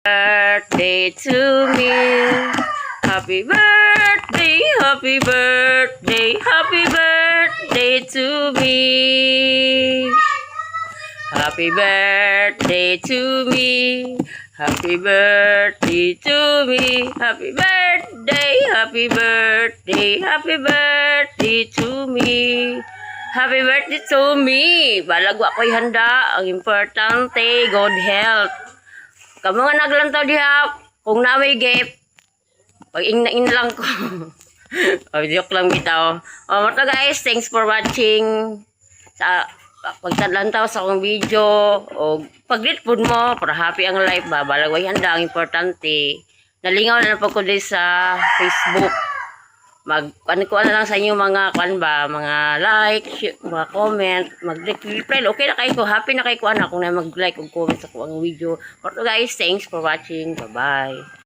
Birthday to me. Happy birthday, happy birthday, happy birthday to me. Happy birthday to me. Happy birthday to me. Happy birthday, happy birthday, happy birthday to me. Happy birthday to me. Balago ako'y handa. Ang importante, good health. Kamu nga naglantaw diha, kung naway gift, pag ing lang ko. Oh, joke lang bitaw. Oh, mga guys, thanks for watching. Sa pagtadlantaw sa akong video, o pag-rate po mo, para happy ang life ba, balagway handa, ang importante. Nalingaw na po ko din sa Facebook. Ano na lang sa inyo mga mga like, mga comment, mag-reply. Okay na kayo ko, happy na kayo ko kung na mag-like o comment sa kuang video. Pero guys, thanks for watching. Bye-bye.